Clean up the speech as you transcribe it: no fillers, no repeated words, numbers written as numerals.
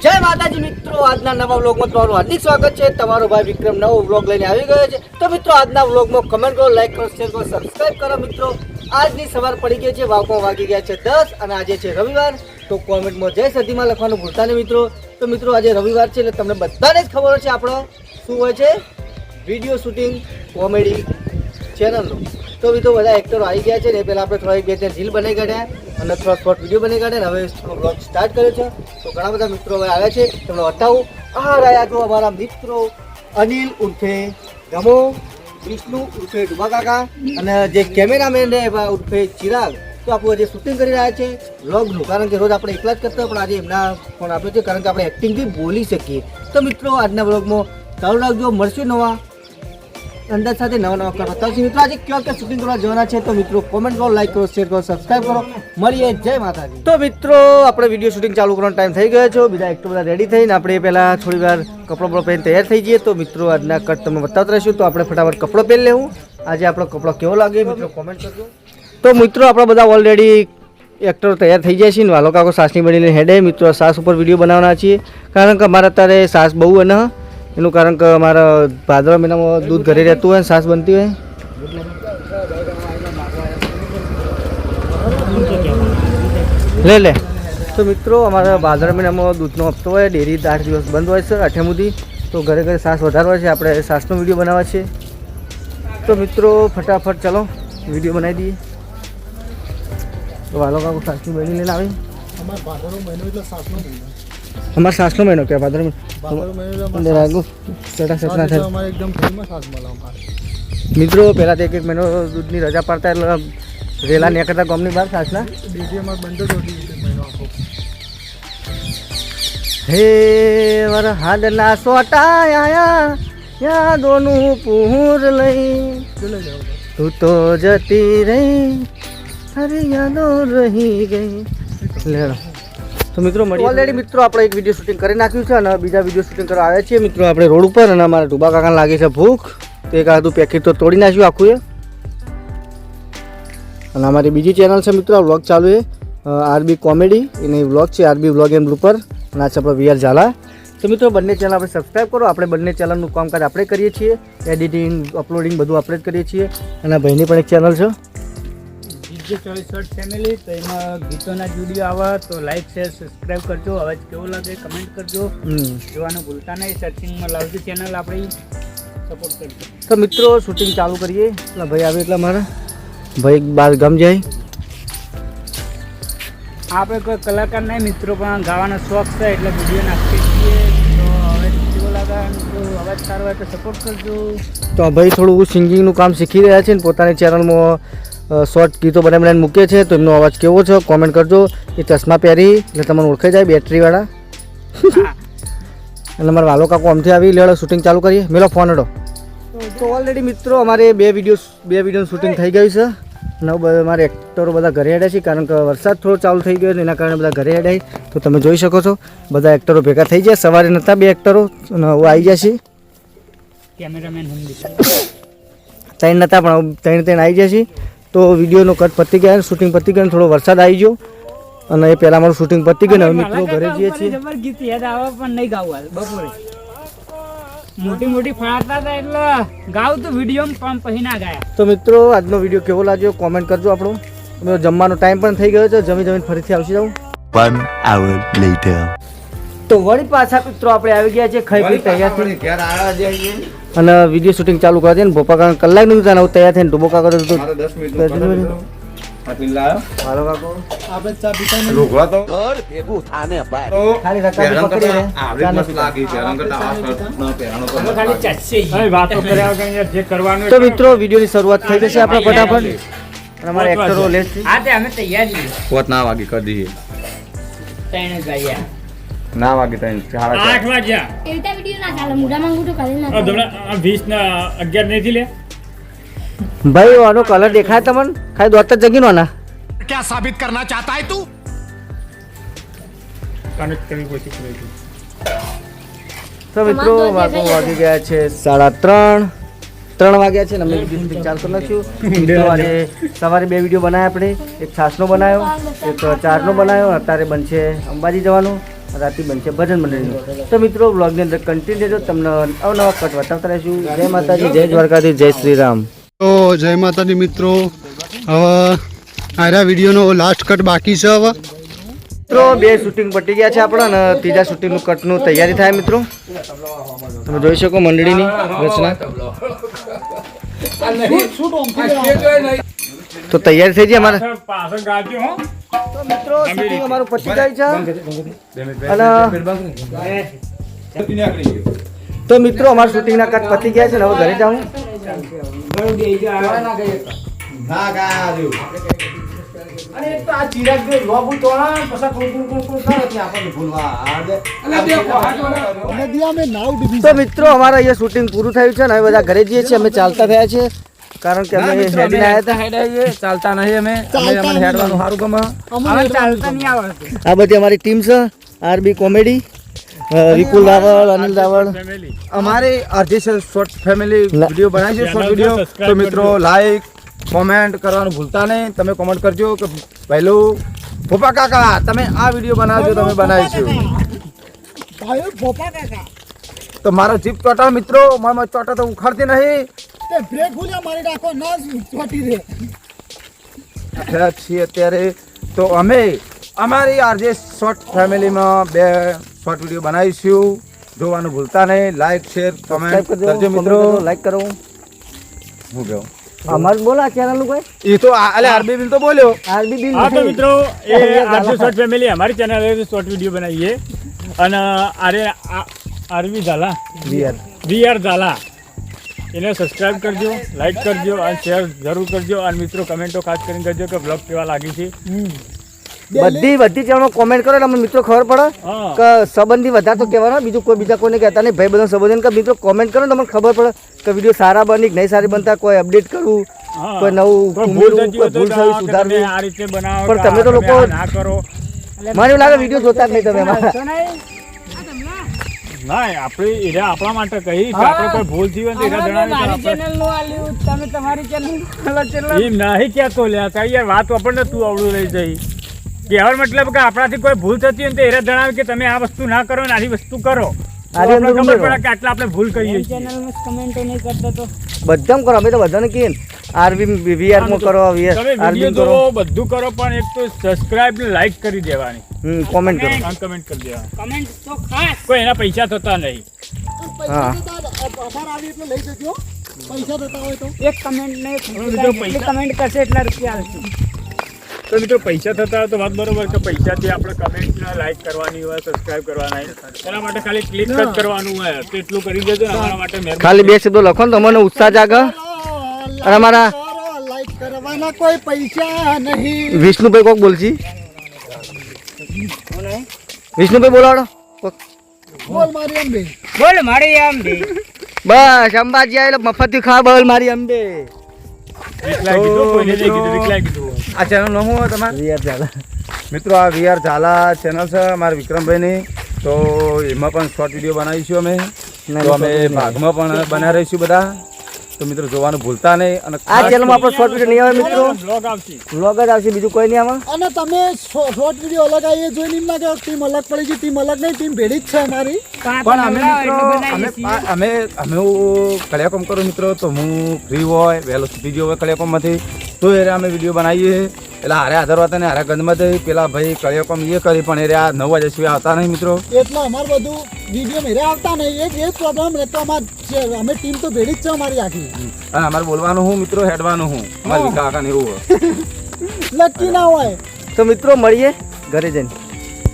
જય માતાજી મિત્રો, આજના નવા વ્લોગમાં તમારું હાર્દિક સ્વાગત છે. તમારો ભાઈ વિક્રમ નવો વ્લોગ લઈને આવી ગયો છે. તો મિત્રો આજના વ્લોગમાં કમેન્ટ કરો, લાઈક કરો, શેર કરો, સબસ્ક્રાઇબ કરો. મિત્રો આજની સવાર પડી ગઈ છે, વાગી ગયા છે 10 અને આજે છે રવિવાર. તો કોમેન્ટમાં જય સતીમાં લખવાનું ભૂલતા નહીં મિત્રો. તો મિત્રો આજે રવિવાર છે એટલે તમને બધાને જ ખબર છે આપણો શું હોય છે, વિડીયો શૂટિંગ કોમેડી ચેનલનું. તો મિત્રો બધા એક્ટરો આવી ગયા છે ને, પહેલાં આપણે થોડા બે ત્રણ રીલ બનાવી કાઢ્યા અને થોડા શોર્ટ વિડીયો બનાવી કાઢ્યા. હવે બ્લોગ સ્ટાર્ટ કર્યો છે. તો ઘણા બધા મિત્રો હવે આવ્યા છે, તમને બતાવું. આ રહ્યા તો અમારા મિત્રો અનિલ ઉર્ફે ગમો, વિષ્ણુ ઉર્ફે ડુબા કાકા અને જે કેમેરામેન ઉર્ફે ચિરાગ. તો આપણું આજે શૂટિંગ કરી રહ્યા છે વ્લોગનું, કારણ કે રોજ આપણે એકલા જ કરતા હોય, પણ આજે એમના ફોન આપ્યો છે કારણ કે આપણે એક્ટિંગથી બોલી શકીએ. તો મિત્રો આજના વ્લોગમાં ચાલુ રાખજો, મળશું નવા અંદાજ સાથે નવા બતાવશે. મિત્રો આજે ક્યાં શૂટિંગ કરવા જવાના છે તો મિત્રો કોમેન્ટ કરો, લાઈક કરો, શેર કરો, સબસ્ક્રાઈબ કરો. મળીએ, જય માતાજી. તો મિત્રો આપણે વિડીયો શૂટિંગ ચાલુ કરવાનો ટાઈમ થઈ ગયો છે. બીજા એક્ટર બધા રેડી થઈને આપણે પહેલાં થોડી વાર કપડો પહેરીને તૈયાર થઈ જઈએ. તો મિત્રો આજના કટ તમે બતાવતા રહીશું. તો આપણે ફટાફટ કપડો પહેરી લેવું. આજે આપણો કપડો કેવો લાગે મિત્રો કોમેન્ટ કરજો. તો મિત્રો આપણે બધા ઓલરેડી એક્ટરો તૈયાર થઈ જાય છે ને વાલો કાકો સાસની બનીને હેડે. મિત્રો સાસ ઉપર વિડીયો બનાવવાના છીએ કારણ કે અમારે અત્યારે સાસ બહુ અને એનું કારણ કે અમારા ભાદરવા મહિનામાં દૂધ ઘરે રહેતું હોય, સાસ બનતી હોય. લે તો મિત્રો અમારા ભાદરવા મહિનામાં દૂધનો હપ્તો હોય, ડેરી 8 દિવસ બંધ હોય છે અઠેમુદી. તો ઘરે ઘરે સાસ વધારે હોય છે, આપણે સાસનો વિડીયો બનાવવા છે. તો મિત્રો ફટાફટ ચાલો વિડીયો બનાવી દઈએ. તો વાલો કાકો સાસની બની લઈને આવી. અમારે સાસનો મહિનો કે ભાદર મિત્રો પહેલાં તો એક મહિનો દૂધની રજા પાડતા એટલે રેલા નીકળતા ગામની બહાર સાસના. હે વરહાદના સોટા આયા યાદોનું પૂર લઈ, તું તો જતી રહી અરે યાદો રહી ગઈ. લેડો તો મિત્રો મળી ઓલરેડી મિત્રો આપણે એક વિડીયો શૂટિંગ કરી નાખ્યું છે અને બીજા વિડીયો શૂટિંગ કરવા આવ્યા છીએ મિત્રો આપણે રોડ ઉપર. અને અમારા ડુબા કાકાને લાગે છે ભૂખ, તો એક આધું પેકેટ તો તોડી નાખ્યું આખું એ. અને અમારી બીજી ચેનલ છે મિત્રો, વ્લોગ ચાલુ છે આરબી કોમેડી, એની વ્લોગ છે આરબી વ્લોગ એન્ડ બ્લુપર, અને આ છે આપણો વીઆર ઝાલા. તો મિત્રો બંને ચેનલ આપણે સબસ્ક્રાઈબ કરો. આપણે બંને ચેનલનું કામકાજ આપણે કરીએ છીએ, એડિટિંગ અપલોડિંગ બધું આપણે જ કરીએ છીએ. અને ભાઈની પણ એક ચેનલ છે DJ 44 ફેમિલી, તો એમાં ગીતોના વિડીયો આવે તો લાઈક શેર સબસ્ક્રાઈબ કરજો. અવાજ કેવો લાગે કમેન્ટ કરજો, જોવાનું ભૂલતા નહીં. સર્ચિંગમાં લાવજો ચેનલ આપણી, સપોર્ટ કરજો. તો મિત્રો શૂટિંગ ચાલુ કરીએ. એટલે ભાઈ આવે એટલે મારા ભાઈ બાર ગમ જાય. આપણે કોઈ કલાકાર નહીં મિત્રો, પણ ગાવાનો શોખ છે એટલે વિડીયો નાખીએ છીએ. તો અવાજ કેવો લાગે, જો અવાજ સારો હોય તો સપોર્ટ કરજો. તો ભાઈ થોડું સિંગિંગનું કામ શીખી રહ્યા છે ને પોતાની ચેનલમાં શોર્ટ ગીતો બનાવીને મૂકે છે. તો એમનો અવાજ કેવો છે કોમેન્ટ કરજો. એ ચશ્મા પહેરી એટલે તમને ઓળખાઈ જાય, બેટરીવાળા. એટલે મારા વાલો કાકો આમથી આવી લેડો શૂટિંગ ચાલુ કરીએ. મેલો ફોન હડો. તો ઓલરેડી મિત્રો અમારે બે વિડીયોનું શૂટિંગ થઈ ગયું છે. અને અમારે એક્ટરો બધા ઘરે હેડ્યા છે કારણ કે વરસાદ થોડો ચાલુ થઈ ગયો એના કારણે બધા ઘરે હેડાય. તો તમે જોઈ શકો છો બધા એક્ટરો ભેગા થઈ જાય. સવારે નહોતા બે એક્ટરો અને આવી જશે. કેમેરામેન ત્રણ નહોતા પણ ત્રણ આવી જશે. તો વિડીયોનો કટ પતી ગયા, શૂટિંગ પતી ગયું, થોડો વરસાદ આવી ગયો અને એ પહેલાં મારું શૂટિંગ પતી ગયું. હવે મિત્રો ઘરે જઈએ છીએ. જબર ગીત યાદ આવે પણ નહીં ગાવું બપોરે મોટી ફાડતા હતા એટલે ગાવ તો વિડીયોમાં પણ પછી ના ગાયા. તો મિત્રો આજનો વિડીયો કેવો લાગ્યો કોમેન્ટ કરજો. આપણો જમવાનો ટાઈમ પણ થઈ ગયો છે, જમીને ફરીથી આવશે જાઉં. 1 hour later. તો વળી પાછા મિત્રો આપણે આવી ગયા છે, ખાઈ પી તૈયાર થઈ અને વિડીયો શૂટિંગ ચાલુ કરી દે ને. ભોપા કાકા કલાકનું હતા ને તૈયાર થઈને ડૂબો કાકા તો હાલો કાકો આપણે ચા પીતા નહીં રોકવા તો ઘર ભેગું થાને ભાઈ તો ખાલી રકા પકડી રે આવડે લાગી છે રંગ તા ન પહેરાણો તો ખાલી ચાચી ભાઈ વાતો કર્યા વગર જે કરવાનું. તો મિત્રો વિડીયોની શરૂઆત થઈ જશે આપણે ફટાફટ. અને અમારા એક્ટરો લેટ છે. હા તે અમે તૈયાર છીએ. પોત ના વાગી કરી દઈએ. 3 ગયા ના વાગી 8 વાગ્યા. એટા વિડિયો ના ચાલે મુડા માંગુ તો કરે ના. 20 ના 11 નહીં થી લે ભાઈ આનો કલર દેખાય તમને? ખાલી દોત જ જગીનો ના क्या साबित करना चाहता है तू? કનેક્ટ કરવી કોશિશ કરી હતી. તો મિત્રો વાગી ગયા છે 3:30. 3 વાગ્યા છે ને અમે વિડીયો ચાલુ કરી નાખ્યું. તો આજે સવારે 2 વિડીયો બનાવ્યા આપણે, એક છાસનો બનાવ્યો, એક ચારનો બનાવ્યો. અત્યારે બનશે અંબાજી જવાનું, રાતે બનશે ભજન મંડળીનું. તો મિત્રો બ્લોગની અંદર કન્ટિન્યુ રહેજો, તમને અવનવા કટ બતાવતા રહીશું. જય માતાજી, જય દ્વારકાધીશ, જય શ્રી રામ. તો જય માતાજી મિત્રો, હવે આરા વિડીયોનો લાસ્ટ કટ બાકી છે. હવે મિત્રો 2 શૂટિંગ પટી ગયા છે આપણા અને ત્રીજા શૂટિંગનું કટનું તૈયારી થાય. મિત્રો તમે જોઈ શકો મંડળીની રચના. તો તૈયારી થઈ ગઈ અમારે. પાછળ ગાજો હો. તો મિત્રો શૂટિંગ અમારું પતી જાય છે અને તો મિત્રો અમારું શૂટિંગના કટ પતી ગયા છે ને હવે ઘરે જાઉં. તો મિત્રો અમારે અહીંયા શૂટિંગ પૂરું થયું છે ને હવે બધા ઘરે જઈએ છીએ. અમે ચાલતા થયા છે કારણ કે અમે હેડીને આવ્યા હતા. ચાલતા નહીં અમે હેડવાનું સારું ગમે. આ બધી અમારી ટીમ છે. આરબી કોમેડી, વિપુલ રાવળ, અનિલ રાવળ. અમારે આરજે શોર્ટ ફેમિલી વિડીયો બનાવી છે. શોર્ટ વિડીયો તો મિત્રો લાઈક કોમેન્ટ કરવાનું ભૂલતા નહીં. તમે કોમેન્ટ કરજો કે પહેલું ફોપા કાકા તમે આ વિડીયો બનાવજો, તમે બનાવીશું. તો મારો જીપ ચોટા મિત્રો, મારા ચોટા તો ઉખાડતી નહીં. છીએ અત્યારે તો અમે અમારી આરજે શોર્ટ ફેમિલીમાં 2 શોર્ટ વિડીયો બનાવીશું. જોવાનું ભૂલતા નહીં. લાઈક શેર કોમેન્ટ કરજો મિત્રો. લાઈક કરો. હું કહું અમારું બોલા ચેનલ નું કોઈ એ તો આરબી બિલ તો બોલ્યો. આરબી બિલ હા તો મિત્રો એ આરજે શોર્ટ ફેમિલી અમારી ચેનલ શોર્ટ વિડીયો બનાવીએ અને આરવી ઝાલા વીઆર ઝાલા એને સબસ્ક્રાઇબ કરજો, લાઈક કરજો અને શેર જરૂર કરજો. અને મિત્રો કમેન્ટો ખાસ કરીને કરજો કે બ્લોગ કેવા લાગી છે. બધી ચેનલ કોમેન્ટ કરો એટલે અમને મિત્રો ખબર પડે કે સંબંધી વધારે તો કહેવાનો, બીજું કોઈ બીજા કોઈને કહેતા નહીં. ભાઈ બધા સંબંધી કે મિત્રો કોમેન્ટ કરો તમને ખબર પડે કે વિડીયો સારા બની કે નહીં સારી બનતા, કોઈ અપડેટ કરવું, કોઈ નવું ઉમેરવું, કોઈ ભૂલ થઈ સુધારવી. આ રીતે બનાવો પણ તમે તો લોકો ના કરો. મને એવું લાગે વિડીયો જોતા જ નહીં તમે અમારા. ના આપણે એરા આપણા માટે કહી કે આપણે કોઈ ભૂલ થઈ હોય તો એરા જણાવી. એમ નહીં કહેતો લ્યા તા યાર, વાત આપણને તું અવળું લઈ જઈ. કહેવાનો મતલબ કે આપણાથી કોઈ ભૂલ થતી હોય તો એરા જણાવે કે તમે આ વસ્તુ ના કરો ને આવી વસ્તુ કરો. આની અંદર ખબર ઉમેરો. પડે કે આટલા આપણે ભૂલ કરીએ છીએ. બધામાં કરો, અમે તો બધાને કહીએ ને આરવી વીઆર માં કરો, તમે આરબી વિડીયો કરો, જોવો બધું કરો પણ એક તો સબસ્ક્રાઇબ ને લાઈક કરી દેવાની કોમેન્ટ કરો. અને કમેન્ટ કરી દેવાની. કોઈ એના પૈસા થતા નહીં. હા તો મિત્રો પૈસા થતા હોય તો વાત બરોબર કે પૈસાથી આપણે કમેન્ટ લાઈક કરવાની હોય, સબસ્ક્રાઇબ કરવાના હોય. એના માટે ખાલી ક્લિક જ કરવાનું હોય તો એટલું કરી દેજો ને અમારા માટે મહેરબાની. ખાલી 2 શબ્દો લખો ને તો મને ઉત્સાહ જાગે. અને અમારા કોઈ પૈસા નહીં. વિષ્ણુભાઈ કોક બોલજી, વિષ્ણુભાઈ બોલાડો કોક. બોલ મારી અંબે. બોલ મારી આમ દે. બસ અંબાજી આવેલો મફતથી ખા બોલ મારી અંબે. રિપ્લાય કીધું, કોઈને નહીં કીધું, રિપ્લાય કીધું. આ ચેનલ નું શું હોય તમારે વીઆર ચાલે. મિત્રો? આ વીઆર ઝાલા ચેનલ છે અમારા વિક્રમભાઈની. તો એમાં પણ શોર્ટ વિડીયો બનાવીશું અમે. તો અમે ભાગમાં પણ બનાવી રહીશું બધા. તો મિત્રો જોવાનું ભૂલતા નહીં. અને આ ચેનલમાં આપણો શોર્ટ વિડીયો નહીં આવે મિત્રો, બ્લોગ આવશે. વ્લોગ જ આવશે, બીજું કોઈ નહીં આવે. અને તમે શોર્ટ વિડીયો અલગ આવીએ જોઈને એમ લાગે ટીમ અલગ પડી ગઈ. ટીમ અલગ નહીં, ટીમ ભેડી જ છે અમારી. પણ અમે મિત્રો અમે હું કળિયાકોમ કરું મિત્રો. તો હું ફ્રી હોય વહેલો છૂટી ગયો હોય કળિયાકોમમાંથી તો એ અમે વિડીયો બનાવીએ. એટલે હારે આધાર હતા ને હારે ગંજમાંથી પેલા ભાઈ કળિયાકોમ એ કરી પણ એ 9 વાગ્યા સિવાય આવતા નહીં મિત્રો. એટલે અમારે બધું વિડીયો મેરે આવતા નહીં. એક એ પ્રોબ્લેમ રહેતો અમારે. અમે ટીમ તો ભેડી જ છે અમારી આખી. અને અમારે બોલવાનું હું મિત્રો, હેડવાનું હું અમારે વિકા કાકા ને એવું હોય. લકી ના હોય. તો મિત્રો મળીએ ઘરે જઈને.